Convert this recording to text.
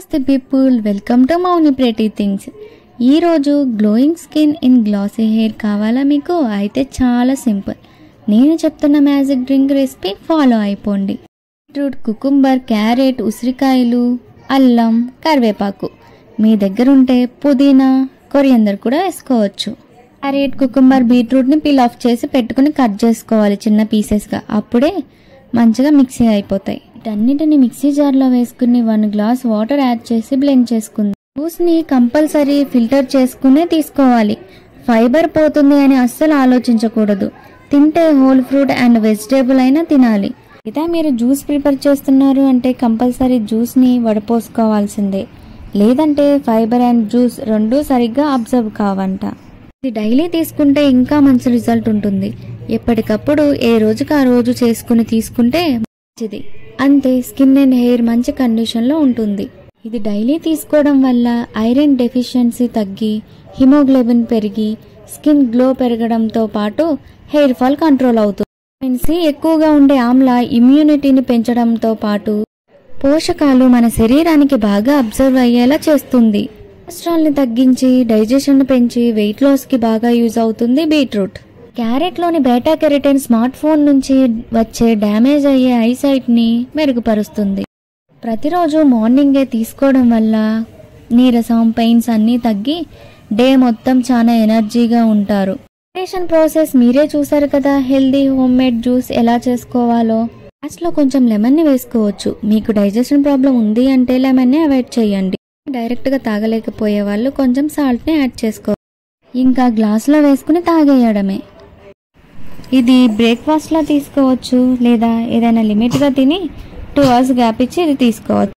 నమస్తే people, welcome to Mouni pretty things. ఈరోజు glowing skin in glassy hair కావాలా మీకు? అయితే చాలా సింపుల్. నేను చెప్తున్న మ్యాజిక్ డ్రింక్ రెసిపీ ఫాలో అయిపోండి. బీట్రూట్, కుకుంబర్, క్యారెట్, ఉసిరికాయలు, అల్లం, కరివేపాకు. మీ దగ్గర ఉంటే పుదీనా, కొరియందర్ కూడా వేసుకోవచ్చు. క్యారెట్, కుకుంబర్, బీట్రూట్ని పీల్ ఆఫ్ చేసి పెట్టుకుని కట్ చేసుకోవాలి చిన్న పీసెస్గా. అప్పుడే మంచిగా మిక్సీ అయిపోతాయి. వీటన్నిటిని మిక్సీ జార్లో వేసుకుని 1 గ్లాస్ వాటర్ యాడ్ చేసి బ్లెండ్ చేసుకుందాం. జ్యూస్ని కంపల్సరీ ఫిల్టర్ చేసుకునే తీసుకోవాలి. ఫైబర్ పోతుంది అని అస్సలు ఆలోచించకూడదు. తింటే హోల్ ఫ్రూట్ అండ్ వెజిటేబుల్ అయినా తినాలి. లేదా మీరు జ్యూస్ ప్రిపేర్ చేస్తున్నారు అంటే కంపల్సరీ జ్యూస్ని వడపోసుకోవాల్సిందే. లేదంటే ఫైబర్ అండ్ జ్యూస్ రెండూ సరిగ్గా అబ్జర్వ్ కావంట. ఇది డైలీ తీసుకుంటే ఇంకా మంచి రిజల్ట్ ఉంటుంది. ఎప్పటికప్పుడు ఏ రోజుకి ఆ రోజు చేసుకుని తీసుకుంటే మంచిది. అంతే, స్కిన్ అండ్ హెయిర్ మంచి కండిషన్లో ఉంటుంది. ఇది డైలీ తీసుకోవడం వల్ల ఐరన్ డెఫిషియన్సీ తగ్గి, హిమోగ్లోబిన్ పెరిగి, స్కిన్ గ్లో పెరగడంతో పాటు హెయిర్ ఫాల్ కంట్రోల్ అవుతుంది. విటమిన్ సి ఎక్కువగా ఉండే ఆమ్లా ఇమ్యూనిటీని పెంచడంతో పాటు పోషకాలు మన శరీరానికి బాగా అబ్జర్వ్ అయ్యేలా చేస్తుంది. కొలెస్ట్రాల్ని తగ్గించి, డైజెషన్ పెంచి వెయిట్ లాస్కి బాగా యూజ్ అవుతుంది బీట్రూట్. క్యారెట్లోని బీటా కెరటిన్ స్మార్ట్ ఫోన్ నుంచి వచ్చే డ్యామేజ్ అయ్యే ఐసైట్ని మెరుగుపరుస్తుంది. ప్రతిరోజు మార్నింగే తీసుకోవడం వల్ల నీరసం, పెయిన్స్ అన్నీ తగ్గి డే మొత్తం చాలా ఎనర్జీగా ఉంటారు. ప్రిపరేషన్ ప్రాసెస్ మీరే చూసారు కదా. హెల్దీ హోమ్ మేడ్ జ్యూస్ ఎలా చేసుకోవాలో. లాస్ట్లో కొంచెం లెమన్ని వేసుకోవచ్చు. మీకు డైజెషన్ ప్రాబ్లం ఉంది అంటే లెమన్ని అవాయిడ్ చేయండి. డైరెక్ట్గా తాగలేకపోయే వాళ్ళు కొంచెం సాల్ట్ని యాడ్ చేసుకోవాలి. ఇంకా గ్లాసులో వేసుకుని తాగేయడమే. ఇది బ్రేక్ఫాస్ట్లా తీసుకోవచ్చు, లేదా ఏదైనా లిమిట్గా తిని 2 hours గ్యాప్ ఇచ్చి ఇది తీసుకోవచ్చు.